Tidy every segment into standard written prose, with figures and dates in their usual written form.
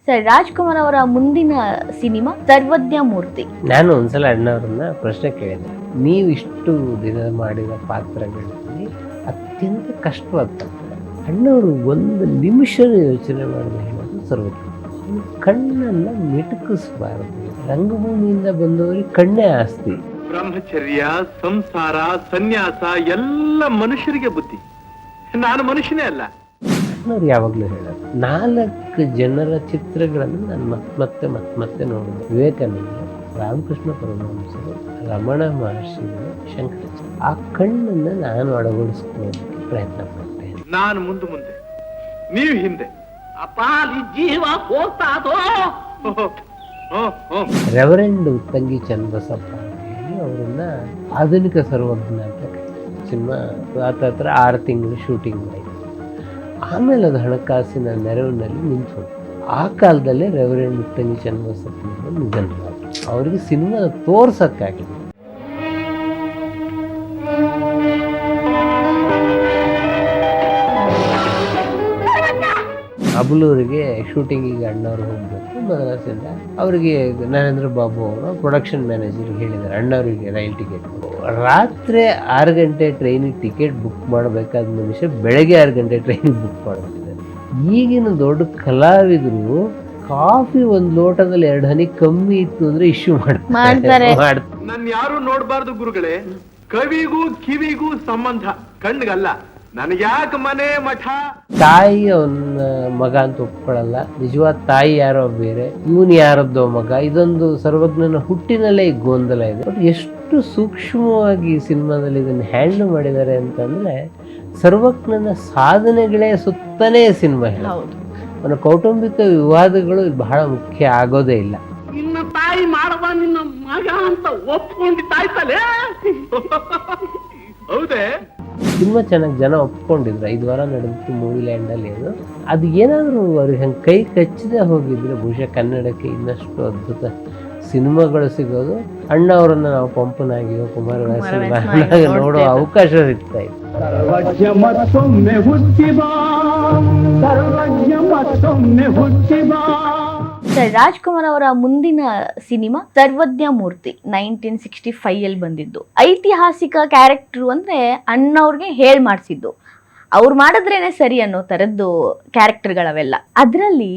Sir, Rajkumar ಅವರ ಮುಂದಿನ cinema ಸರ್ವಜ್ಞ ಮೂರ್ತಿ. ನಾನು ಒಂದ್ಸಲ ಅಣ್ಣವ್ರನ್ನ ಪ್ರಶ್ನೆ ಕೇಳಿದೆ, ನೀವಿಷ್ಟು ದಿನ ಮಾಡಿದ ಪಾತ್ರಗಳಲ್ಲಿ ಅತ್ಯಂತ ಕಷ್ಟವಾದ ಪಾತ್ರ. ಅಣ್ಣವರು ಒಂದು ನಿಮಿಷ ಯೋಚನೆ ಮಾಡಿದ ಹೇಳೋದು ಸರ್ವಜ್ಞ. ಕಣ್ಣನ್ನ ಮಿಟುಕಿಸಬಾರದು. ರಂಗಭೂಮಿಯಿಂದ ಬಂದವರಿಗೆ ಕಣ್ಣೇ ಆಸ್ತಿ. ಬ್ರಹ್ಮಚರ್ಯ, ಸಂಸಾರ, ಸನ್ಯಾಸ ಎಲ್ಲ ಮನುಷ್ಯರಿಗೆ ಬುದ್ಧಿ. ನಾನು ಮನುಷ್ಯನೇ ಅಲ್ಲ. ಅಣ್ಣವ್ರು ಯಾವಾಗಲೂ ಹೇಳೋದು, 4 ಜನರ ಚಿತ್ರಗಳನ್ನು ನಾನು ಮತ್ತೆ ನೋಡಿದೆ. ವಿವೇಕಾನಂದ, ರಾಮಕೃಷ್ಣ ಪರಮಹಂಸರು, ರಮಣ ಮಹರ್ಷಿಗಳು, ಶಂಕರಾಚಾರ್ಯ. ಆ ಕಣ್ಣನ್ನು ನಾನು ಅಳವಡಿಸ್ಕೊಳ್ಳೋದಕ್ಕೆ ಪ್ರಯತ್ನ ಪಡ್ತೇನೆ. ನಾನು ಮುಂದೆ, ನೀವು ಹಿಂದೆ. ಅಪ್ಪ, ಜೀವ ಹೋಗ್ತಾ ರೆವರೆಂಡ್ ಉತ್ತಂಗಿ ಚನ್ನಬಸಪ್ಪ ಅಂತ ಹೇಳಿ ಅವರನ್ನ ಆಧುನಿಕ ಸರ್ವಜ್ಞ ಅಂತ ಕರೀತಾರೆ. ಸಿನಿಮಾ ಹತ್ರ 6 ತಿಂಗಳು ಶೂಟಿಂಗ್ ಆಯಿತು. ಆಮೇಲೆ ಅದು ಹಣಕಾಸಿನ ನೆರವಿನಲ್ಲಿ ನಿಂತು ಹೋಗ್ತು. ಆ ಕಾಲದಲ್ಲೇ ರೆವರೆಂಡ್ ಉತ್ತಂಗಿ ಚನ್ನಬಸಪ್ಪನವರು ನಿಧನರಾದರು. ಅವರಿಗೆ ಸಿನಿಮಾ ತೋರ್ಸಕ್ಕಾಗಲಿಲ್ಲ. ಅಬಲೂರಿಗೆ ಶೂಟಿಂಗಿಗೆ ಅಣ್ಣವ್ರು ಹೋಗ್ಬೇಕು. ಮದ್ರಾಸಿಂದ ಅವರಿಗೆ ನರೇಂದ್ರ ಬಾಬು ಅವರು ಪ್ರೊಡಕ್ಷನ್ ಮ್ಯಾನೇಜರ್ಗೆ ಹೇಳಿದ್ದಾರೆ, ಅಣ್ಣವರಿಗೆ ರೈಲ್ ಟಿಕೆಟ್. ರಾತ್ರಿ 6 ಗಂಟೆ ಟ್ರೈನಿಗೆ ಟಿಕೆಟ್ ಬುಕ್ ಮಾಡಬೇಕಾದ ಮನುಷ್ಯ ಬೆಳಗ್ಗೆ 6 ಗಂಟೆ ಟ್ರೈನಿಗೆ ಬುಕ್ ಮಾಡ್ಬಿಟ್ಟಿದ್ದಾರೆ. ಈಗಿನ ದೊಡ್ಡ ಕಲಾವಿದರು ಕಾಫಿ ಒಂದು ಲೋಟದಲ್ಲಿ 2 ಹನಿ ಕಮ್ಮಿ ಇತ್ತು ಅಂದ್ರೆ ಇಶ್ಯೂ ಮಾಡ್ತಾರೆ. ನನ್ ಯಾರು ನೋಡ್ಬಾರ್ದು ಗುರುಗಳೇ. ಕವಿಗೂ ಕಿವಿಗೂ ಸಂಬಂಧ, ಕಣ್ಣಿಗಲ್ಲ. ನನಗ್ಯಾಕ ಮನೆ ಮಠ. ತಾಯಿ ಅವನ ಮಗ ಅಂತ ಒಪ್ಕೊಳ್ಳಲ್ಲ. ನಿಜವಾದ ತಾಯಿ ಯಾರೋ ಬೇರೆ, ಇವನು ಯಾರದ್ದೋ ಮಗ. ಇದೊಂದು ಸರ್ವಜ್ಞನ ಹುಟ್ಟಿನಲ್ಲೇ ಈ ಗೊಂದಲ ಇದೆ. ಬಟ್ ಎಷ್ಟು ಸೂಕ್ಷ್ಮವಾಗಿ ಈ ಸಿನಿಮಾದಲ್ಲಿ ಇದನ್ನು ಹ್ಯಾಂಡಲ್ ಮಾಡಿದ್ದಾರೆ ಅಂತಂದ್ರೆ, ಸರ್ವಜ್ಞನ ಸಾಧನೆಗಳೇ ಸುತ್ತನೇ ಸಿನಿಮಾ ಹೇಳ. ಅವನ ಕೌಟುಂಬಿಕ ವಿವಾದಗಳು ಬಹಳ ಮುಖ್ಯ ಆಗೋದೇ ಇಲ್ಲ. ನಿನ್ನ ತಾಯಿ ಮಾಡಬ ನಿನ್ನ ಮಗ ಅಂತ ಒಪ್ಕೊಂಡಿದ್ದಾಯ್ತಲೇ. ಹೌದೇ? ಸಿನಿಮಾ ಚೆನ್ನಾಗಿ ಜನ ಒಪ್ಕೊಂಡಿದ್ರು. 5 ವಾರ ನಡೆದಿತ್ತು ಮೂವಿ ಲ್ಯಾಂಡಲ್ಲಿ. ಅದು ಏನಾದರೂ ಅವ್ರಿಗೆ ಹಂಗೆ ಕೈ ಕಚ್ಚದೆ ಹೋಗಿದ್ರೆ ಬಹುಶಃ ಕನ್ನಡಕ್ಕೆ ಇನ್ನಷ್ಟು ಅದ್ಭುತ ಸಿನಿಮಾಗಳು ಸಿಗೋದು. ಅಣ್ಣ ಅವರನ್ನು ನಾವು ಪಂಪನಾಗಿಯೋ ಕುಮಾರವ್ಯಾಸ ನೋಡೋ ಅವಕಾಶ ಸಿಗ್ತಾ ಇತ್ತು. ಸರ್, ರಾಜ್ಕುಮಾರ್ ಅವರ ಮುಂದಿನ ಸಿನಿಮಾ ಸರ್ವಜ್ಞ ಮೂರ್ತಿ 1965 ಅಲ್ಲಿ ಬಂದಿದ್ದು. ಐತಿಹಾಸಿಕ ಕ್ಯಾರೆಕ್ಟರ್ ಅಂದ್ರೆ ಅಣ್ಣವ್ರಿಗೆ ಹೇಳ್ ಮಾಡಿಸಿದ್ದು. ಅವ್ರು ಮಾಡಿದ್ರೇನೆ ಸರಿ ಅನ್ನೋ ತರದ್ದು ಕ್ಯಾರೆಕ್ಟರ್ಗಳವೆಲ್ಲ. ಅದರಲ್ಲಿ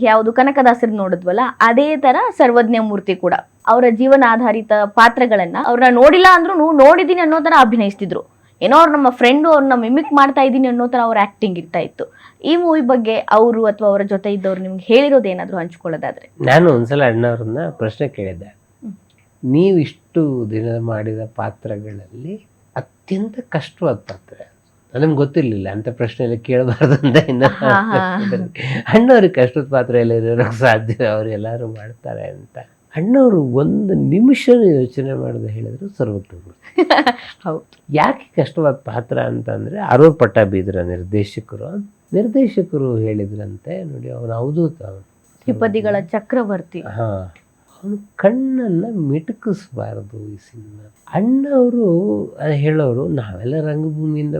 ಯಾವುದು ಕನಕದಾಸರು ನೋಡಿದ್ವಲ್ಲ, ಅದೇ ತರ ಸರ್ವಜ್ಞ ಮೂರ್ತಿ ಕೂಡ ಅವರ ಜೀವನ ಆಧಾರಿತ ಪಾತ್ರಗಳನ್ನ ಅವ್ರನ್ನ ನೋಡಿಲ್ಲ ಅಂದ್ರೂ ನೋಡಿದೀನಿ ಅನ್ನೋ ತರ ಅಭಿನಯಿಸ್ತಿದ್ರು. ಏನೋ ಅವ್ರು ನಮ್ಮ ಫ್ರೆಂಡು, ಅವ್ರನ್ನ ಮಿಮಿಕ್ ಮಾಡ್ತಾ ಇದ್ದೀನಿ ಅನ್ನೋ ತರ ಅವ್ರ ಆಕ್ಟಿಂಗ್ ಇರ್ತಾ ಇತ್ತು. ಈ ಮೂವಿ ಬಗ್ಗೆ ಅವರು ಅಥವಾ ಅವರ ಜೊತೆ ಇದ್ದವ್ರು ನಿಮ್ಗೆ ಹೇಳಿರೋದು ಏನಾದ್ರು ಹಂಚ್ಕೊಳ್ಳೋದಾದ್ರೆ? ನಾನು ಒಂದ್ಸಲ ಅಣ್ಣವ್ರನ್ನ ಪ್ರಶ್ನೆ ಕೇಳಿದ್ದೆ, ನೀವಿಷ್ಟು ದಿನ ಮಾಡಿದ ಪಾತ್ರಗಳಲ್ಲಿ ಅತ್ಯಂತ ಕಷ್ಟವಾದ ಪಾತ್ರ. ನಮ್ಗೆ ಗೊತ್ತಿರ್ಲಿಲ್ಲ ಅಂತ ಪ್ರಶ್ನೆ ಎಲ್ಲ ಕೇಳಬಾರ್ದು ಅಂತ. ಇನ್ನು ಅಣ್ಣವ್ರಿಗೆ ಕಷ್ಟದ ಪಾತ್ರ ಎಲ್ಲ ಇರೋಕ್ಕೆ ಸಾಧ್ಯ, ಅವ್ರು ಎಲ್ಲರೂ ಮಾಡ್ತಾರೆ ಅಂತ. ಅಣ್ಣವರು ಒಂದು ನಿಮಿಷ ಯೋಚನೆ ಮಾಡಿದ ಹೇಳಿದ್ರು ಸರ್ವಜ್ಞ. ಹೌದು. ಯಾಕೆ ಕಷ್ಟವಾದ ಪಾತ್ರ ಅಂತಂದರೆ, ಅರೂರ್ ಪಟ್ಟಾಭಿದ್ರ ನಿರ್ದೇಶಕರು ಹೇಳಿದ್ರಂತೆ, ನೋಡಿ ಅವನು ಅವಧೂತ, ತ್ರಿಪದಿಗಳ ಚಕ್ರವರ್ತಿ. ಅವನು ಕಣ್ಣನ್ನು ಮಿಟುಕಿಸಬಾರದು ಈ ಸಿನಿಮಾ. ಅಣ್ಣವರು ಹೇಳೋರು, ನಾವೆಲ್ಲ ರಂಗಭೂಮಿಯಿಂದ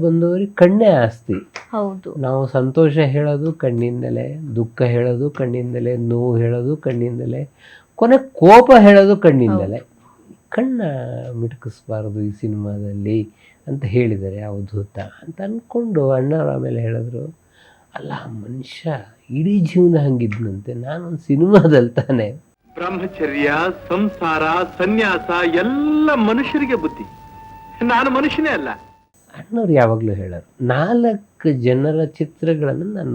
ಬಂದವರಿಗೆ ಕಣ್ಣೇ ಆಸ್ತಿ. ಹೌದು. ನಾವು ಸಂತೋಷ ಹೇಳೋದು ಕಣ್ಣಿಂದಲೇ, ದುಃಖ ಹೇಳೋದು ಕಣ್ಣಿಂದಲೇ, ನೋವು ಹೇಳೋದು ಕಣ್ಣಿಂದಲೇ, ಕೊನೆ ಕೋಪ ಹೇಳೋದು ಕಣ್ಣಿಂದಲೇ. ಕಣ್ಣ ಮಿಟುಕಿಸಬಾರದು ಈ ಸಿನಿಮಾದಲ್ಲಿ ಅಂತ ಹೇಳಿದ್ದಾರೆ ಅವಧೂತ ಅಂತ ಅಂದ್ಕೊಂಡು ಅಣ್ಣವ್ರು ಆಮೇಲೆ ಹೇಳಿದ್ರು, ಅಲ್ಲ ಮನುಷ್ಯ ಇಡೀ ಜೀವನ ಹಂಗಿದ್ನಂತೆ, ನಾನೊಂದು ಸಿನಿಮಾದಲ್ಲಿ ತಾನೆ. ಬ್ರಹ್ಮಚರ್ಯ, ಸಂಸಾರ, ಸನ್ಯಾಸ ಎಲ್ಲ ಮನುಷ್ಯರಿಗೆ ಬುದ್ಧಿ. ನಾನು ಮನುಷ್ಯನೇ ಅಲ್ಲ. ಅಣ್ಣವ್ರು ಯಾವಾಗಲೂ ಹೇಳೋರು, 4 ಜನರ ಚಿತ್ರಗಳನ್ನು ನಾನು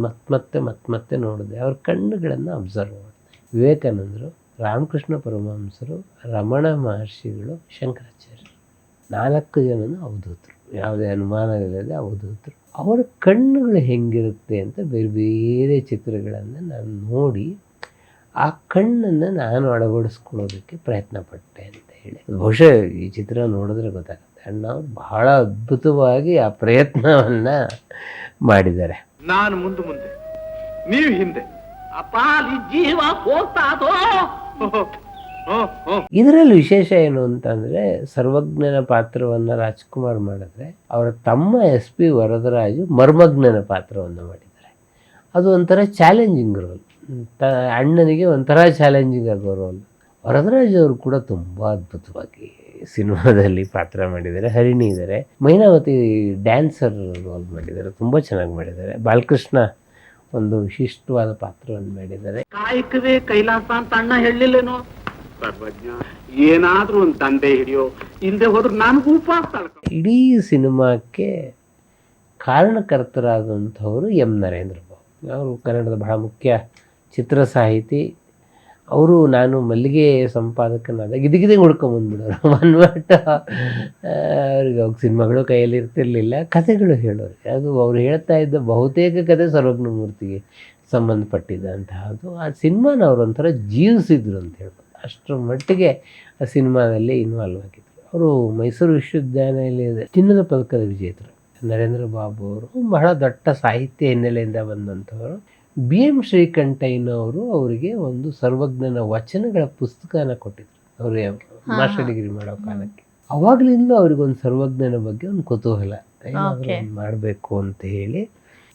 ಮತ್ತೆ ನೋಡಿದೆ. ಅವ್ರ ಕಣ್ಣುಗಳನ್ನು ಅಬ್ಸರ್ವ್ ಮಾಡಿದೆ. ವಿವೇಕಾನಂದರು, ರಾಮಕೃಷ್ಣ ಪರಮಹಂಸರು, ರಮಣ ಮಹರ್ಷಿಗಳು, ಶಂಕರಾಚಾರ್ಯ. 4 ಜನನು ಅವಧೂತರು, ಯಾವುದೇ ಅನುಮಾನವಿಲ್ಲದೆ ಅವಧೂತರು. ಅವರ ಕಣ್ಣುಗಳು ಹೆಂಗಿರುತ್ತೆ ಅಂತ ಬೇರೆ ಬೇರೆ ಚಿತ್ರಗಳನ್ನು ನಾನು ನೋಡಿ ಆ ಕಣ್ಣನ್ನು ನಾನು ಅಳವಡಿಸ್ಕೊಳ್ಳೋದಕ್ಕೆ ಪ್ರಯತ್ನ ಪಟ್ಟೆ ಅಂತ ಹೇಳಿ. ಬಹುಶಃ ಈ ಚಿತ್ರ ನೋಡಿದ್ರೆ ಗೊತ್ತಾಗುತ್ತೆ, ಅಣ್ಣವ್ರು ಬಹಳ ಅದ್ಭುತವಾಗಿ ಆ ಪ್ರಯತ್ನವನ್ನು ಮಾಡಿದ್ದಾರೆ. ನಾನು ಮುಂದೆ, ನೀವು ಹಿಂದೆ. ಅಪ್ಪ, ಜೀವ ಹೋಗ್ತಾ ಇದರಲ್ಲಿ ವಿಶೇಷ ಏನು ಅಂತಂದರೆ, ಸರ್ವಜ್ಞನ ಪಾತ್ರವನ್ನು ರಾಜ್ಕುಮಾರ್ ಮಾಡಿದ್ರೆ, ಅವರ ತಮ್ಮ SP ವರದರಾಜು ಮರ್ಮಜ್ಞನ ಪಾತ್ರವನ್ನು ಮಾಡಿದ್ದಾರೆ. ಅದು ಒಂಥರ ಚಾಲೆಂಜಿಂಗ್ ರೋಲ್, ಅಣ್ಣನಿಗೆ ಒಂಥರ ಚಾಲೆಂಜಿಂಗ್ ಆಗೋ ರೋಲ್. ವರದರಾಜ್ ಅವರು ಕೂಡ ತುಂಬ ಅದ್ಭುತವಾಗಿ ಸಿನಿಮಾದಲ್ಲಿ ಪಾತ್ರ ಮಾಡಿದ್ದಾರೆ. ಹರಿಣಿ ಇದ್ದಾರೆ, ಮೈನಾವತಿ ಡ್ಯಾನ್ಸರ್ ರೋಲ್ ಮಾಡಿದ್ದಾರೆ, ತುಂಬ ಚೆನ್ನಾಗಿ ಮಾಡಿದ್ದಾರೆ. ಬಾಲಕೃಷ್ಣ ಒಂದು ವಿಶಿಷ್ಟವಾದ ಪಾತ್ರವನ್ನು ಮಾಡಿದ್ದಾರೆ. ಕಾಯಕವೇ ಕೈಲಾಸ ಅಂತ ಅಣ್ಣ ಹೇಳಲಿಲ್ಲೇನೋ? ಸರ್ವಜ್ಞ, ಏನಾದ್ರೂ ಒಂದು ದಂಡೆ ಹಿಡಿಯೋ, ಹಿಂದೆ ಹೋದ್ರೆ ನನಗೂ ಉಪವಾಸ ತಡ್ಕೊ. ಇಡೀ ಸಿನಿಮಾಕ್ಕೆ ಕಾರಣಕರ್ತರಾದಂಥವರು ಎಂ ನರೇಂದ್ರ ಬಾಬು. ಅವರು ಕನ್ನಡದ ಬಹಳ ಮುಖ್ಯ ಚಿತ್ರ ಸಾಹಿತಿ. ಅವರು ನಾನು ಮಲ್ಲಿಗೆ ಸಂಪಾದಕನಾದಾಗ ಗಿದಿಗಿದಂಗೆ ಹುಡ್ಕೊಂಬಂದ್ಬಿಡೋರು. ಮನ್ಮಟ್ಟ ಅವ್ರಿಗೆ ಅವಾಗ ಸಿನಿಮಾಗಳು ಕೈಯಲ್ಲಿ ಇರ್ತಿರ್ಲಿಲ್ಲ, ಕಥೆಗಳು ಹೇಳೋರು. ಅದು ಅವ್ರು ಹೇಳ್ತಾ ಇದ್ದ ಬಹುತೇಕ ಕಥೆ ಸರ್ವಜ್ಞ ಮೂರ್ತಿಗೆ ಸಂಬಂಧಪಟ್ಟಿದ್ದಂತಹದ್ದು. ಆ ಸಿನಿಮಾನ ಅವ್ರು ಒಂಥರ ಜೀವಿಸಿದ್ರು ಅಂತ ಹೇಳ್ಬೋದು. ಅಷ್ಟರ ಮಟ್ಟಿಗೆ ಆ ಸಿನಿಮಾದಲ್ಲಿ ಇನ್ವಾಲ್ವ್ ಆಗಿದ್ರು. ಅವರು ಮೈಸೂರು ವಿಶ್ವವಿದ್ಯಾನಿಲಯದ ಚಿನ್ನದ ಪದಕದ ವಿಜೇತರು. ನರೇಂದ್ರ ಬಾಬು ಅವರು ಬಹಳ ದೊಡ್ಡ ಸಾಹಿತ್ಯ ಹಿನ್ನೆಲೆಯಿಂದ ಬಂದಂಥವರು. ಬಿ ಎಂ ಶ್ರೀಕಂಠಯ್ಯನವರು ಅವರಿಗೆ ಒಂದು ಸರ್ವಜ್ಞನ ವಚನಗಳ ಪುಸ್ತಕನ ಕೊಟ್ಟಿದ್ರು, ಅವರು ಮಾಸ್ಟರ್ ಡಿಗ್ರಿ ಮಾಡೋ ಕಾಲಕ್ಕೆ. ಅವಾಗಲಿಂದ ಅವ್ರಿಗೊಂದು ಸರ್ವಜ್ಞನ ಬಗ್ಗೆ ಒಂದು ಕುತೂಹಲ, ಏನಾದರೂ ಮಾಡಬೇಕು ಅಂತ ಹೇಳಿ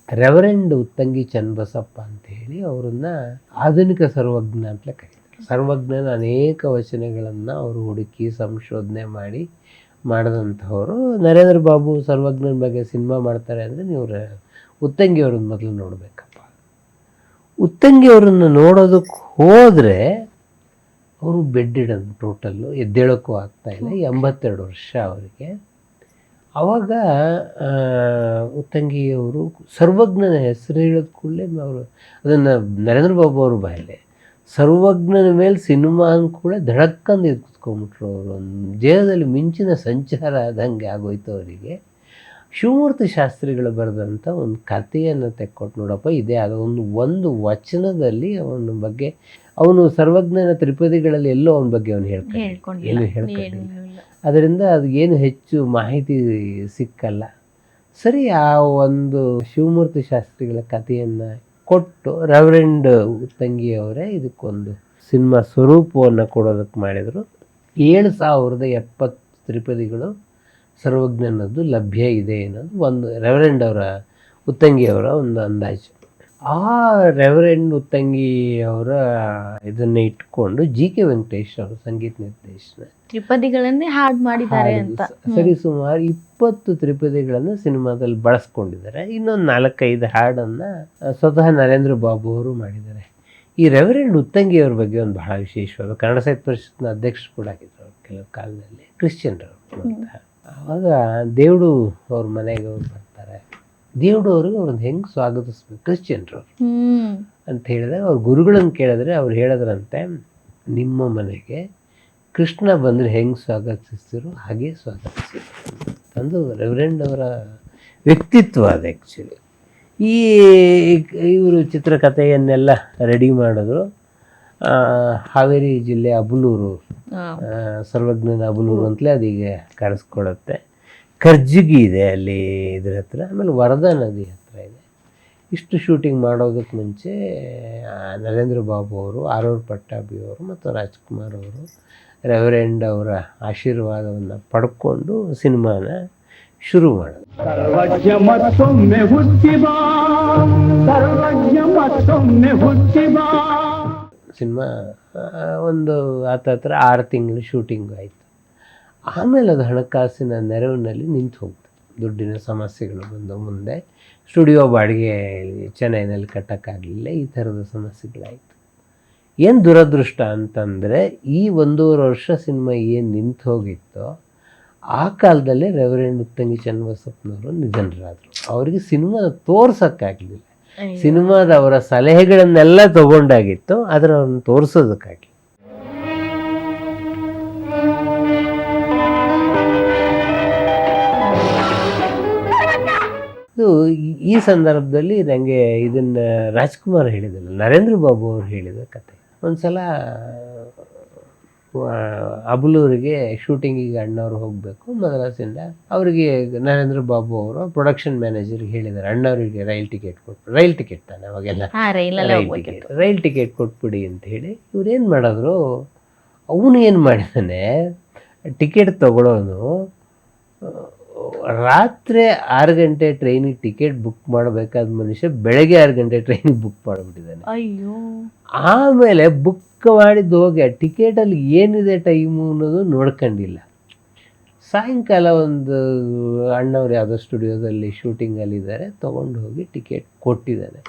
ರೆವರೆಂಡ್ ಉತ್ತಂಗಿ ಚನ್ನಬಸಪ್ಪ ಅಂತ ಹೇಳಿ ಅವರನ್ನ ಆಧುನಿಕ ಸರ್ವಜ್ಞ ಅಂತಲೇ ಕರೀತಾರೆ. ಸರ್ವಜ್ಞನ ಅನೇಕ ವಚನಗಳನ್ನು ಅವರು ಹುಡುಕಿ ಸಂಶೋಧನೆ ಮಾಡಿದಂಥವರು. ನರೇಂದ್ರ ಬಾಬು ಸರ್ವಜ್ಞನ ಬಗ್ಗೆ ಸಿನಿಮಾ ಮಾಡ್ತಾರೆ ಅಂದರೆ ನೀವು ಉತ್ತಂಗಿ ಅವ್ರನ್ನ ಮೊದಲು ನೋಡಬೇಕಪ್ಪ. ಉತ್ತಂಗಿ ಅವರನ್ನು ನೋಡೋದಕ್ಕೆ ಹೋದರೆ ಅವರು ಬೆಡ್ಡಿಡೋದು, ಟೋಟಲ್ಲು ಎದ್ದೇಳೋಕ್ಕೂ ಆಗ್ತಾಯಿಲ್ಲ. 82 ವರ್ಷ ಅವರಿಗೆ. ಆವಾಗ ಉತ್ತಂಗಿಯವರು ಸರ್ವಜ್ಞನ ಹೆಸರು ಹೇಳಿದ ಕೂಡಲೇ ಅವರು ಅದನ್ನು ನರೇಂದ್ರ ಬಾಬು ಅವ್ರ ಬಾಯಲ್ಲೇ ಸರ್ವಜ್ಞನ ಮೇಲೆ ಸಿನಿಮಾ ಕೂಡ ಧಡಕ್ಕಂದು ಎದ್ದು ಕುತ್ಕೊಂಡ್ಬಿಟ್ರು. ಅವರು ಒಂದು ದೇಹದಲ್ಲಿ ಮಿಂಚಿನ ಸಂಚಾರ ಆದಂಗೆ ಆಗೋಯ್ತು ಅವರಿಗೆ. ಶಿವಮೂರ್ತಿ ಶಾಸ್ತ್ರಿಗಳು ಬರೆದಂಥ ಒಂದು ಕಥೆಯನ್ನು ತೆಕ್ಕೊಟ್ಟು ನೋಡಪ್ಪ, ಇದೆ ಅದು ಒಂದು ವಚನದಲ್ಲಿ ಅವನ ಬಗ್ಗೆ, ಅವನು ಸರ್ವಜ್ಞನ ತ್ರಿಪದಿಗಳಲ್ಲಿ ಎಲ್ಲೋ ಅವನ ಬಗ್ಗೆ ಅವನು ಎಲ್ಲೂ ಹೇಳ್ಕೊಂಡಿಲ್ಲ. ಅದರಿಂದ ಅದು ಏನು ಹೆಚ್ಚು ಮಾಹಿತಿ ಸಿಕ್ಕಲ್ಲ. ಸರಿ, ಆ ಒಂದು ಶಿವಮೂರ್ತಿ ಶಾಸ್ತ್ರಿಗಳ ಕಥೆಯನ್ನು ಕೊಟ್ಟು ರೆವರೆಂಡ್ ಉತ್ತಂಗಿಯವರೇ ಇದಕ್ಕೊಂದು ಸಿನಿಮಾ ಸ್ವರೂಪವನ್ನು ಕೊಡೋದಕ್ಕೆ ಮಾಡಿದರು. 7070 ತ್ರಿಪದಿಗಳು ಸರ್ವಜ್ಞನದ್ದು ಲಭ್ಯ ಇದೆ ಅನ್ನೋದು ಒಂದು ರೆವರೆಂಡ್ ಅವರ ಉತ್ತಂಗಿಯವರ ಒಂದು ಅಂದಾಜು. ಆ ರೆವರೆಂಡ್ ಉತ್ತಂಗಿಯವರ ಇದನ್ನು ಇಟ್ಕೊಂಡು JK ವೆಂಕಟೇಶ್ ಅವರು ಸಂಗೀತ ನಿರ್ದೇಶನ ತ್ರಿಪದಿಗಳನ್ನೇ ಹಾಡು ಮಾಡಿದ್ದಾರೆ ಅಂತ. ಸರಿ, ಸುಮಾರು 20 ತ್ರಿಪದಿಗಳನ್ನು ಸಿನಿಮಾದಲ್ಲಿ ಬಳಸ್ಕೊಂಡಿದ್ದಾರೆ. ಇನ್ನೊಂದು 4-5 ಹಾಡನ್ನು ಸ್ವತಃ ನರೇಂದ್ರ ಬಾಬು ಅವರು ಮಾಡಿದ್ದಾರೆ. ಈ ರೆವರೆಂಡ್ ಉತ್ತಂಗಿಯವ್ರ ಬಗ್ಗೆ ಒಂದು ಬಹಳ ವಿಶೇಷವಾದ, ಕನ್ನಡ ಸಾಹಿತ್ಯ ಪರಿಷತ್ನ ಅಧ್ಯಕ್ಷರು ಕೂಡ ಆಗಿದ್ರು ಅವರು ಕೆಲವು ಕಾಲದಲ್ಲಿ, ಕ್ರಿಶ್ಚಿಯನ್ರವರು ಅಂತ. ಆವಾಗ ದೇವ್ಡು ಅವ್ರ ಮನೆಗೆ ಅವ್ರು ಬರ್ತಾರೆ. ದೇವ್ಡು ಅವ್ರಿಗೆ ಅವ್ರನ್ನ ಹೆಂಗೆ ಸ್ವಾಗತಿಸ್ಬೇಕು ಕ್ರಿಶ್ಚಿಯನ್ರವ್ರು ಅಂತ ಹೇಳಿದಾಗ ಅವ್ರ ಗುರುಗಳನ್ನು ಕೇಳಿದ್ರೆ ಅವ್ರು ಹೇಳಿದ್ರಂತೆ, ನಿಮ್ಮ ಮನೆಗೆ ಕೃಷ್ಣ ಬಂದರೆ ಹೆಂಗೆ ಸ್ವಾಗತಿಸ್ತಿರೋ ಹಾಗೆ ಸ್ವಾಗತಿಸಿದ್ರು ಅಂದು ರೆವರೆಂಡ್ ಅವರ ವ್ಯಕ್ತಿತ್ವ ಅದು. ಆ್ಯಕ್ಚುಲಿ ಇವರು ಚಿತ್ರಕಥೆಯನ್ನೆಲ್ಲ ರೆಡಿ ಮಾಡಿದ್ರು. ಹಾವೇರಿ ಜಿಲ್ಲೆ ಅಬಲೂರು, ಸರ್ವಜ್ಞನ ಅಬಲೂರು ಅಂತಲೇ ಅದೀಗ ಕರೆಸ್ಕೊಳ್ಳುತ್ತೆ. ಕರ್ಜಿಗಿ ಇದೆ ಅಲ್ಲಿ ಇದ್ರ ಹತ್ರ, ಆಮೇಲೆ ವರದಾ ನದಿ ಹತ್ರ ಇದೆ. ಇಷ್ಟು ಶೂಟಿಂಗ್ ಮಾಡೋದಕ್ಕೆ ಮುಂಚೆ ನರೇಂದ್ರ ಬಾಬು ಅವರು, ಆರೂರ್ ಪಟ್ಟಾಭಿ ಅವರು ಮತ್ತು ರಾಜ್ಕುಮಾರ್ ಅವರು ರೆವರೆಂಡ್ ಅವರ ಆಶೀರ್ವಾದವನ್ನು ಪಡ್ಕೊಂಡು ಸಿನಿಮಾನ ಶುರು ಮಾಡೋದು. ಸರ್ವಜ್ಞ ಮತ್ತೊಮ್ಮೆ ಹುಟ್ಟಿ ಬಾ, ಸರ್ವಜ್ಞ ಮತ್ತೊಮ್ಮೆ ಹುಟ್ಟಿ ಬಾ. ಸಿನಿಮಾ ಒಂದು ಹತ್ರ 6 ತಿಂಗಳು ಶೂಟಿಂಗ್ ಆಯಿತು. ಆಮೇಲೆ ಅದು ಹಣಕಾಸಿನ ನೆರವಿನಲ್ಲಿ ನಿಂತು ಹೋಗ್ತು. ದುಡ್ಡಿನ ಸಮಸ್ಯೆಗಳು ಬಂದು ಮುಂದೆ ಸ್ಟುಡಿಯೋ ಬಾಡಿಗೆ ಚೆನ್ನೈನಲ್ಲಿ ಕಟ್ಟೋಕ್ಕಾಗಲಿಲ್ಲ. ಈ ಥರದ ಸಮಸ್ಯೆಗಳಾಯಿತು. ಏನು ದುರದೃಷ್ಟ ಅಂತಂದರೆ ಈ 1.5 ವರ್ಷ ಸಿನಿಮಾ ಏನು ನಿಂತು ಹೋಗಿತ್ತೋ ಆ ಕಾಲದಲ್ಲೇ ರೆವರೆಂಡ್ ಉತ್ತಂಗಿ ಚನ್ನಬಸಪ್ಪನವರು ನಿಧನರಾದರು. ಅವರಿಗೆ ಸಿನಿಮಾ ತೋರ್ಸೋಕ್ಕಾಗಲಿಲ್ಲ. ಸಿನಿಮಾದ ಅವರ ಸಲಹೆಗಳನ್ನೆಲ್ಲ ತಗೊಂಡಾಗಿತ್ತು, ಆದರೆ ಅವ್ರನ್ನ ತೋರಿಸೋದಕ್ಕಾಗಿ. ಈ ಸಂದರ್ಭದಲ್ಲಿ ನನಗೆ ಇದನ್ನು ರಾಜ್ಕುಮಾರ್ ಹೇಳಿದಲ್ಲ, ನರೇಂದ್ರ ಬಾಬು ಅವರು ಹೇಳಿದ ಕತೆ. ಒಂದು ಸಲ ಅಬಲೂರಿಗೆ ಶೂಟಿಂಗಿಗೆ ಅಣ್ಣವ್ರು ಹೋಗಬೇಕು ಮದ್ರಾಸಿಂದ. ಅವರಿಗೆ ನರೇಂದ್ರ ಬಾಬು ಅವರು ಪ್ರೊಡಕ್ಷನ್ ಮ್ಯಾನೇಜರ್ಗೆ ಹೇಳಿದ್ದಾರೆ, ಅಣ್ಣವರಿಗೆ ರೈಲ್ ಟಿಕೆಟ್ ಕೊಟ್ಬಿಡಿ. ರೈಲ್ ಟಿಕೆಟ್ ತಾನೆ ಅವಾಗೆಲ್ಲ, ರೈಲ್ ಟಿಕೆಟ್ ಕೊಟ್ಬಿಡಿ ಅಂತ ಹೇಳಿ. ಇವ್ರೇನು ಮಾಡಿದ್ರು, ಅವನು ಏನು ಮಾಡಿದ್ದಾನೆ, ಟಿಕೆಟ್ ತಗೊಳ್ಳೋನು ರಾತ್ರಿ 6 ಗಂಟೆ ಟ್ರೈನಿಗೆ ಟಿಕೆಟ್ ಬುಕ್ ಮಾಡಬೇಕಾದ ಮನುಷ್ಯ ಬೆಳಗ್ಗೆ 6 ಗಂಟೆ ಟ್ರೈನಿಗೆ ಬುಕ್ ಮಾಡಿಬಿಟ್ಟಿದ್ದಾನೆ. ಅಯ್ಯೋ, ಆಮೇಲೆ ಬುಕ್ ಮಾಡಿದ್ದು ಹೋಗಿ ಆ ಟಿಕೆಟಲ್ಲಿ ಏನಿದೆ ಟೈಮು ಅನ್ನೋದು ನೋಡ್ಕೊಂಡಿಲ್ಲ. ಸಾಯಂಕಾಲ ಒಂದು ಅಣ್ಣವ್ರು ಯಾವುದೋ ಸ್ಟುಡಿಯೋದಲ್ಲಿ ಶೂಟಿಂಗಲ್ಲಿದ್ದಾರೆ, ತೊಗೊಂಡು ಹೋಗಿ ಟಿಕೆಟ್ ಕೊಟ್ಟಿದ್ದಾನೆ.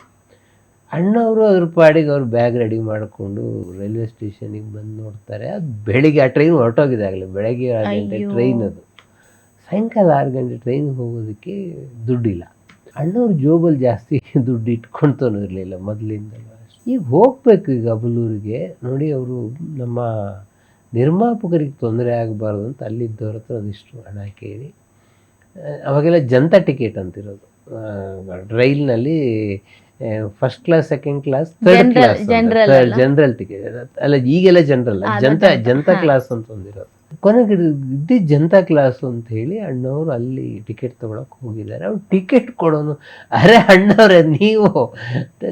ಅಣ್ಣವರು ಅದ್ರ ಪಾಡಿಗೆ ಅವ್ರು ಬ್ಯಾಗ್ ರೆಡಿ ಮಾಡಿಕೊಂಡು ರೈಲ್ವೆ ಸ್ಟೇಷನಿಗೆ ಬಂದು ನೋಡ್ತಾರೆ, ಅದು ಬೆಳಿಗ್ಗೆ ಆ ಟ್ರೈನ್ ಹೊರಟೋಗಿದೆ ಆಗಲಿ, ಬೆಳಗ್ಗೆ 6 ಗಂಟೆ ಟ್ರೈನ್ ಅದು. ಸಾಯಂಕಾಲ 6 ಗಂಟೆ ಟ್ರೈನ್ಗೆ ಹೋಗೋದಕ್ಕೆ ದುಡ್ಡಿಲ್ಲ. ಅಣ್ಣವ್ರ ಜೋಬಲ್ಲಿ ಜಾಸ್ತಿ ದುಡ್ಡು ಇಟ್ಕೊಳ್ತಾನೂ ಇರಲಿಲ್ಲ ಮೊದಲಿಂದ. ಈಗ ಹೋಗ್ಬೇಕು ಈಗ ಅಬಲೂರಿಗೆ ನೋಡಿ, ಅವರು ನಮ್ಮ ನಿರ್ಮಾಪಕರಿಗೆ ತೊಂದರೆ ಆಗಬಾರ್ದು ಅಂತ ಅಲ್ಲಿದ್ದವ್ರ ಹತ್ರ ಒಂದಿಷ್ಟು ಹಣ ಕೇಳಿ, ಅವಾಗೆಲ್ಲ ಜನತಾ ಟಿಕೆಟ್ ಅಂತಿರೋದು ರೈಲ್ನಲ್ಲಿ, first class, second class, third class, general ticket ಅಲ್ಲ, ಈಗೆಲ್ಲ ಜನರಲ್, ಜನತಾ ಕ್ಲಾಸ್ ಅಂತ ಒಂದಿರೋದು. ಕೊನೆಗೆ ಇದ್ದಿ ಜನತಾ ಕ್ಲಾಸು ಅಂತ ಹೇಳಿ ಅಣ್ಣವರು ಅಲ್ಲಿ ಟಿಕೆಟ್ ತೊಗೊಳಕ್ಕೆ ಹೋಗಿದ್ದಾರೆ. ಅವ್ರು ಟಿಕೆಟ್ ಕೊಡೋನು, ಅರೆ ಅಣ್ಣವ್ರೆ ನೀವು,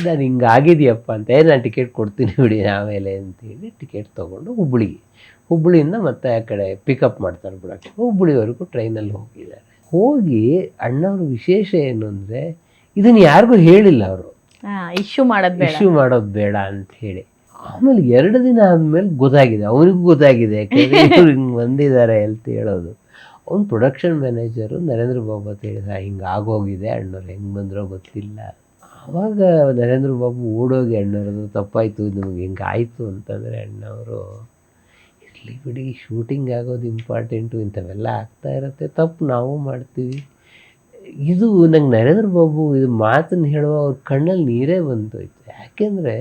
ನಾನು ಹಿಂಗಾಗಿದೆಯಪ್ಪ ಅಂತ, ನಾನು ಟಿಕೆಟ್ ಕೊಡ್ತೀನಿ ಬಿಡಿ ಆಮೇಲೆ ಅಂತೇಳಿ ಟಿಕೆಟ್ ತೊಗೊಂಡು ಹುಬ್ಬಳ್ಳಿಯಿಂದ ಮತ್ತೆ ಆ ಕಡೆ ಪಿಕಪ್ ಮಾಡ್ತಾರೆ ಬಿಡೋಕ್ಕೆ, ಹುಬ್ಬಳ್ಳಿವರೆಗೂ ಟ್ರೈನಲ್ಲಿ ಹೋಗಿದ್ದಾರೆ. ಹೋಗಿ ಅಣ್ಣವ್ರ ವಿಶೇಷ ಏನು ಅಂದರೆ, ಇದನ್ನು ಯಾರಿಗೂ ಹೇಳಿಲ್ಲ ಅವರು, ಇಶ್ಯೂ ಮಾಡೋದು ಬೇಡ ಅಂತ ಹೇಳಿ. ಆಮೇಲೆ 2 ದಿನ ಆದಮೇಲೆ ಗೊತ್ತಾಗಿದೆ, ಅವನಿಗೂ ಗೊತ್ತಾಗಿದೆ, ಯಾಕೆಂದರೆ ಇವ್ರು ಹಿಂಗೆ ಬಂದಿದ್ದಾರೆ ಅಂತ ಹೇಳೋದು. ಅವ್ನು ಪ್ರೊಡಕ್ಷನ್ ಮ್ಯಾನೇಜರು ನರೇಂದ್ರ ಬಾಬು ಅಂತ ಹೇಳಿದ, ಹಿಂಗೆ ಆಗೋಗಿದೆ, ಅಣ್ಣವ್ರು ಹೆಂಗೆ ಬಂದರೋ ಗೊತ್ತಿಲ್ಲ. ಆವಾಗ ನರೇಂದ್ರ ಬಾಬು ಓಡೋಗಿ ಅಣ್ಣವ್ರದ್ದು ತಪ್ಪಾಯಿತು, ನಿಮಗೆ ಹಿಂಗೆ ಆಯಿತು ಅಂತಂದರೆ ಅಣ್ಣವರು, ಇರಲಿ ಬಿಡಿ, ಶೂಟಿಂಗ್ ಆಗೋದು ಇಂಪಾರ್ಟೆಂಟು, ಇಂಥವೆಲ್ಲ ಆಗ್ತಾ ಇರುತ್ತೆ, ತಪ್ಪು ನಾವು ಮಾಡ್ತೀವಿ. ಇದು ನಂಗೆ ನರೇಂದ್ರ ಬಾಬು ಇದು ಮಾತನ್ನು ಹೇಳುವ ಅವ್ರ ಕಣ್ಣಲ್ಲಿ ನೀರೇ ಬಂದೋಯ್ತು. ಯಾಕೆಂದರೆ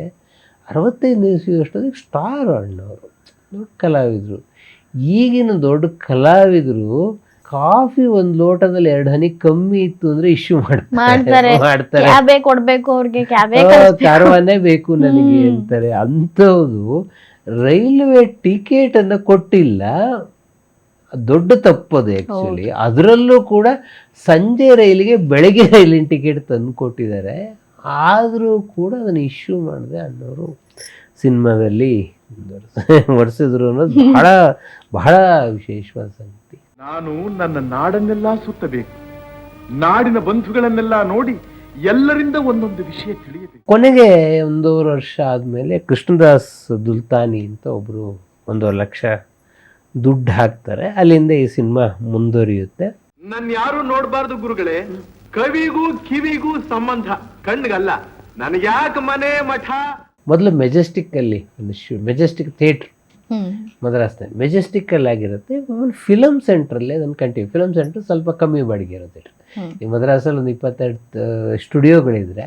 65 ಅಷ್ಟೊತ್ತಿಗೆ ಸ್ಟಾರ್ ಅಣ್ಣವರು, ದೊಡ್ಡ ಕಲಾವಿದರು. ಈಗಿನ ದೊಡ್ಡ ಕಲಾವಿದರು ಕಾಫಿ ಒಂದು ಲೋಟದಲ್ಲಿ 2 ಹನಿ ಕಮ್ಮಿ ಇತ್ತು ಅಂದರೆ ಇಶ್ಯೂ ಮಾಡ್ತಾರೆ, ಕೊಡ್ಬೇಕು ಅವ್ರಿಗೆ, ಕಾರವಾನೇ ಬೇಕು ನನಗೆ ಅಂತಾರೆ. ಅಂಥದ್ದು ರೈಲ್ವೆ ಟಿಕೆಟನ್ನು ಕೊಟ್ಟಿಲ್ಲ, ದೊಡ್ಡ ತಪ್ಪದು ಆ್ಯಕ್ಚುಲಿ. ಅದರಲ್ಲೂ ಕೂಡ ಸಂಜೆ ರೈಲಿಗೆ ಬೆಳಗ್ಗೆ ರೈಲಿನ ಟಿಕೆಟ್ ತಂದು ಕೊಟ್ಟಿದ್ದಾರೆ. ಆದರೂ ಕೂಡ ಅದನ್ನು ಇಶ್ಯೂ ಮಾಡಿದೆ ಅಣ್ಣವರು ಸಿನಿಮಾದಲ್ಲಿ ವರ್ಷಿದ್ರು ಅನ್ನೋದು ಬಹಳ ವಿಶೇಷವಾದ ಸಂಗತಿ. ನಾನು ನನ್ನ ನಾಡನ್ನೆಲ್ಲ ಸುತ್ತಬೇಕು, ನಾಡಿನ ಬಂಧುಗಳನ್ನೆಲ್ಲ ನೋಡಿ ಎಲ್ಲರಿಂದ ಒಂದೊಂದು ವಿಷಯ ತಿಳಿಯಬೇಕು. ಕೊನೆಗೆ 1.5 ವರ್ಷ ಆದಮೇಲೆ ಕೃಷ್ಣದಾಸ್ ದುಲ್ತಾನಿ ಅಂತ ಒಬ್ಬರು 1.5 ಲಕ್ಷ ದುಡ್ಡು ಹಾಕ್ತಾರೆ. ಅಲ್ಲಿಂದ ಈ ಸಿನಿಮಾ ಮುಂದುವರಿಯುತ್ತೆ. ನನ್ನ ಯಾರು ನೋಡಬಾರ್ದು ಗುರುಗಳೇ, ಕವಿಗೂ ಕಿವಿಗೂ ಸಂಬಂಧ, ಕಣ್ಣಿಗಲ್ಲ. ನನಗ್ಯಾಕೆ ಮನೆ ಮಠ. ಮೊದಲು ಮೆಜೆಸ್ಟಿಕ್ಕಲ್ಲಿ ಒಂದು ಮೆಜೆಸ್ಟಿಕ್ ಥಿಯೇಟ್ರ್ ಮದ್ರಾಸ್ನಲ್ಲಿ ಮೆಜೆಸ್ಟಿಕ್ಕಲ್ಲಿ ಆಗಿರುತ್ತೆ. ಫಿಲಮ್ ಸೆಂಟ್ರಲ್ಲಿ ಅದನ್ನು ಕಂಟಿನ್ಯೂ. ಫಿಲಮ್ ಸೆಂಟ್ರ್ ಸ್ವಲ್ಪ ಕಮ್ಮಿ ಬಾಡಿಗೆ ಇರುತ್ತೆ. ಈ ಮದ್ರಾಸಲ್ಲಿ ಒಂದು 22 ಸ್ಟುಡಿಯೋಗಳಿದ್ರೆ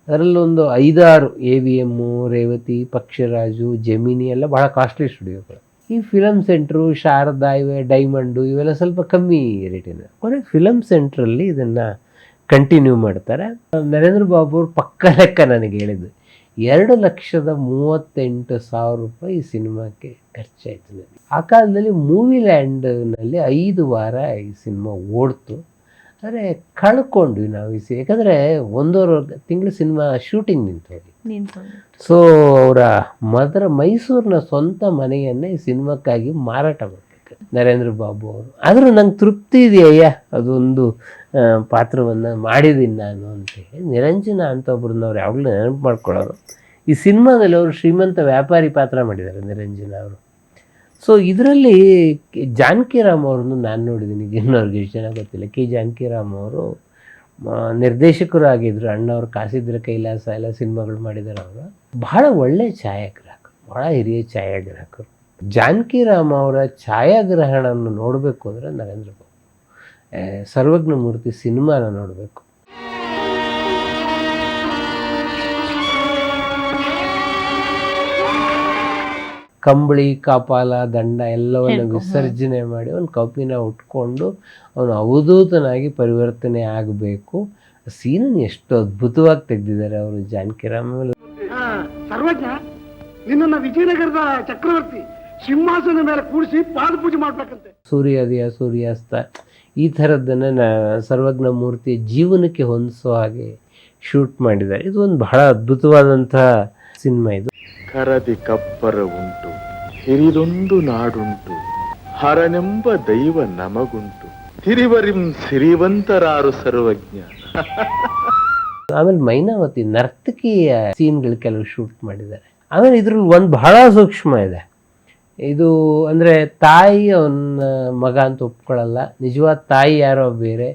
ಅದರಲ್ಲಿ ಒಂದು 5-6 AVM, ರೇವತಿ, ಪಕ್ಷಿರಾಜು, ಜೆಮಿನಿ ಎಲ್ಲ ಭಾಳ ಕಾಸ್ಟ್ಲಿ ಸ್ಟುಡಿಯೋಗಳು. ಈ ಫಿಲಮ್ ಸೆಂಟ್ರು, ಶಾರದಾ, ಇವೆ ಡೈಮಂಡು, ಇವೆಲ್ಲ ಸ್ವಲ್ಪ ಕಮ್ಮಿ ರೇಟಿನ. ಕೊನೆಗೆ ಫಿಲಮ್ ಸೆಂಟ್ರಲ್ಲಿ ಇದನ್ನು ಕಂಟಿನ್ಯೂ ಮಾಡ್ತಾರೆ. ನರೇಂದ್ರ ಬಾಬು ಅವ್ರ ಪಕ್ಕ ಲೆಕ್ಕ ನನಗೆ ಹೇಳಿದ್ದು 2,38,000 ರೂಪಾಯಿ ಈ ಸಿನಿಮಾಕ್ಕೆ ಖರ್ಚಾಯಿತು ನನಗೆ. ಆ ಕಾಲದಲ್ಲಿ ಮೂವಿ ಲ್ಯಾಂಡ್ನಲ್ಲಿ 5 ವಾರ ಈ ಸಿನಿಮಾ ಓಡ್ತು. ಆದರೆ ಕಳ್ಕೊಂಡ್ವಿ ನಾವು ಯಾಕಂದರೆ 1.5 ತಿಂಗಳು ಸಿನಿಮಾ ಶೂಟಿಂಗ್ ನಿಂತೋಗಿ. ಸೊ ಅವರ ಮೈಸೂರಿನ ಸ್ವಂತ ಮನೆಯನ್ನೇ ಈ ಸಿನಿಮಾಕ್ಕಾಗಿ ಮಾರಾಟ ಮಾಡಬೇಕು ನರೇಂದ್ರ ಬಾಬು ಅವರು. ಆದರೂ ನಂಗೆ ತೃಪ್ತಿ ಇದೆಯಯ್ಯ, ಅದೊಂದು ಪಾತ್ರವನ್ನು ಮಾಡಿದ್ದೀನಿ ನಾನು ಅಂತೇಳಿ. ನಿರಂಜನ ಅಂತ ಒಬ್ಬರನ್ನ ಅವ್ರು ಯಾವಾಗಲೂ ನೆನಪು ಮಾಡ್ಕೊಳ್ಳೋರು. ಈ ಸಿನಿಮಾದಲ್ಲಿ ಅವರು ಶ್ರೀಮಂತ ವ್ಯಾಪಾರಿ ಪಾತ್ರ ಮಾಡಿದ್ದಾರೆ ನಿರಂಜನ ಅವರು. ಸೊ ಇದರಲ್ಲಿ ಜಾನಕಿರಾಮ್ ಅವ್ರನ್ನು ನಾನು ನೋಡಿದ್ದೀನಿ, ಇನ್ನೊರ್ಗೆ ಎಷ್ಟು ಜನ ಗೊತ್ತಿಲ್ಲ. ಜಾನಕಿರಾಮ್ ಅವರು ನಿರ್ದೇಶಕರು ಆಗಿದ್ದರು. ಅಣ್ಣವ್ರು ಕಾಸಿದ್ರ ಕೈಲಾಸ ಎಲ್ಲ ಸಿನಿಮಾಗಳು ಮಾಡಿದ್ದಾರೆ. ಅವರು ಬಹಳ ಒಳ್ಳೆಯ ಛಾಯಾಗ್ರಾಹಕರು, ಬಹಳ ಹಿರಿಯ ಛಾಯಾಗ್ರಾಹಕರು. ಜಾನಕಿರಾಮ್ ಅವರ ಛಾಯಾಗ್ರಹಣವನ್ನು ನೋಡಬೇಕು ಅಂದರೆ ನರೇಂದ್ರ ಬಾಬು ಸರ್ವಜ್ಞ ಮೂರ್ತಿ ಸಿನಿಮಾನ ನೋಡಬೇಕು. ಕಂಬಳಿ, ಕಪಾಲ, ದಂಡ ಎಲ್ಲವನ್ನು ವಿಸರ್ಜನೆ ಮಾಡಿ ಒಂದು ಕಪಿನ ಉಟ್ಕೊಂಡು ಅವನು ಅವಧೂತನಾಗಿ ಪರಿವರ್ತನೆ ಆಗಬೇಕು. ಸೀನನ್ನು ಎಷ್ಟು ಅದ್ಭುತವಾಗಿ ತೆಗೆದಿದ್ದಾರೆ ಅವರು ಜಾನಕಿರಾಮ್. ಸರ್ವಜ್ಞ, ನಿನ್ನ ವಿಜಯನಗರದ ಚಕ್ರವರ್ತಿ ಸಿಂಹಾಸನ ಮೇಲೆ ಕೂಡಿಸಿ ಪಾದ ಪೂಜೆ ಮಾಡ್ಬೇಕಂತೆ. ಸೂರ್ಯೋದಯ, ಸೂರ್ಯಾಸ್ತ ಈ ಥರದ್ದನ್ನು ಸರ್ವಜ್ಞ ಮೂರ್ತಿಯ ಜೀವನಕ್ಕೆ ಹೊಂದಿಸೋ ಹಾಗೆ ಶೂಟ್ ಮಾಡಿದ್ದಾರೆ. ಇದು ಒಂದು ಬಹಳ ಅದ್ಭುತವಾದಂತಹ ಸಿನಿಮಾ. ಇದು ಕರದಿ ಕಪ್ಪರ ಉಂಟು, ಹಿರಿದೊಂದು ನಾಡುಂಟು, ಹರನೆಂಬ ದೈವ ನಮಗುಂಟು, ತಿರಿವರಿಂ ಸಿರಿವಂತರಾರು ಸರ್ವಜ್ಞ. ಆಮೇಲೆ ಮೈನಾವತಿ ನರ್ತಕಿಯ ಸೀನ್ಗಳು ಕೆಲವು ಶೂಟ್ ಮಾಡಿದ್ದಾರೆ. ಆಮೇಲೆ ಇದ್ರಲ್ಲಿ ಒಂದು ಬಹಳ ಸೂಕ್ಷ್ಮ ಇದೆ. ಇದು ಅಂದರೆ ತಾಯಿ ಅವನ ಮಗ ಅಂತ ಒಪ್ಕೊಳ್ಳಲ್ಲ, ನಿಜವಾದ ತಾಯಿ ಯಾರೋ ಬೇರೆ,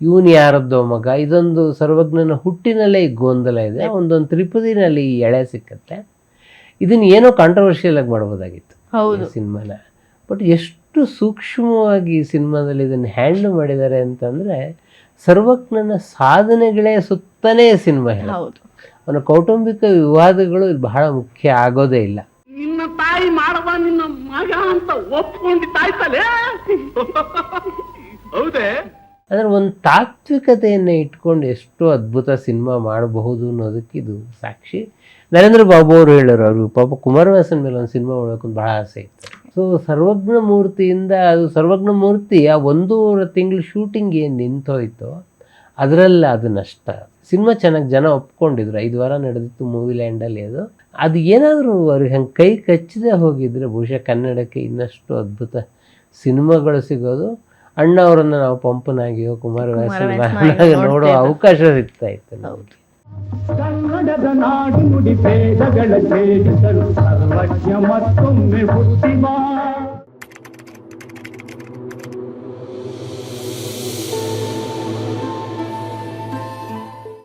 ಇವನು ಯಾರದ್ದೋ ಮಗ. ಇದೊಂದು ಸರ್ವಜ್ಞನ ಹುಟ್ಟಿನಲ್ಲೇ ಈ ಗೊಂದಲ ಇದೆ. ಒಂದೊಂದು ತ್ರಿಪದಿನಲ್ಲಿ ಈ ಎಳೆ ಸಿಕ್ಕತ್ತೆ. ಇದನ್ನು ಏನೋ ಕಾಂಟ್ರವರ್ಷಿಯಲ್ ಆಗಿ ಮಾಡ್ಬೋದಾಗಿತ್ತು ಸಿನಿಮಾನ. ಬಟ್ ಎಷ್ಟು ಸೂಕ್ಷ್ಮವಾಗಿ ಈ ಸಿನಿಮಾದಲ್ಲಿ ಇದನ್ನು ಹ್ಯಾಂಡಲ್ ಮಾಡಿದ್ದಾರೆ ಅಂತಂದರೆ, ಸರ್ವಜ್ಞನ ಸಾಧನೆಗಳೇ ಸುತ್ತನೇ ಸಿನಿಮಾ ಹೇಳೋದು. ಅವನ ಕೌಟುಂಬಿಕ ವಿವಾದಗಳು ಇಲ್ಲಿ ಬಹಳ ಮುಖ್ಯ ಆಗೋದೇ ಇಲ್ಲ. ನಿನ್ನ ತಾಯಿ ಮಾಡಬ ನಿನ್ನ ಮಗ ಅಂತ ಒಪ್ಕೊಂಡಿದ್ದಾಯ್ತಲೇ. ಹೌದೇ? ಅಂದರೆ ಒಂದು ತಾತ್ವಿಕತೆಯನ್ನು ಇಟ್ಕೊಂಡು ಎಷ್ಟು ಅದ್ಭುತ ಸಿನಿಮಾ ಮಾಡಬಹುದು ಅನ್ನೋದಕ್ಕೆ ಇದು ಸಾಕ್ಷಿ. ನರೇಂದ್ರ ಬಾಬು ಅವರು ಹೇಳೋರು, ಅವ್ರಿಗೆ ಪಾಪ ಕುಮಾರವ್ಯಾಸನ ಮೇಲೆ ಒಂದು ಸಿನಿಮಾ ಮಾಡಬೇಕು ಅಂತ ಭಾಳ ಆಸೆ ಇತ್ತು. ಸೊ ಸರ್ವಜ್ಞ ಮೂರ್ತಿಯಿಂದ ಅದು ಸರ್ವಜ್ಞ ಮೂರ್ತಿ ಆ 1.5 ತಿಂಗಳು ಶೂಟಿಂಗ್ ಏನು ನಿಂತೋಯ್ತು, ಅದರಲ್ಲಿ ಅದು ನಷ್ಟ. ಸಿನಿಮಾ ಚೆನ್ನಾಗಿ ಜನ ಒಪ್ಕೊಂಡಿದ್ರು. 5 ವಾರ ನಡೆದಿತ್ತು ಮೂವಿ ಲ್ಯಾಂಡಲ್ಲಿ. ಅದು ಏನಾದರೂ ಅವ್ರಿಗೆ ಹಂಗೆ ಕೈ ಕಚ್ಚದೆ ಹೋಗಿದ್ರೆ ಬಹುಶಃ ಕನ್ನಡಕ್ಕೆ ಇನ್ನಷ್ಟು ಅದ್ಭುತ ಸಿನಿಮಾಗಳು ಸಿಗೋದು. ಅಣ್ಣ ಅವರನ್ನು ನಾವು ಪಂಪನಾಗಿಯೋ ಕುಮಾರವ್ಯಾಸನಾಗಿ ನೋಡೋ ಅವಕಾಶ ಸಿಗ್ತಾ ಇತ್ತು ನಮಗೆ. ಕನ್ನಡದ ನಾಡು ನುಡಿ ಭೇದಗಳ ಛೇದಿಸಲು ಸರ್ವಜ್ಞ ಮತ್ತೊಮ್ಮೆ ಹುಟ್ಟಿಬಾ.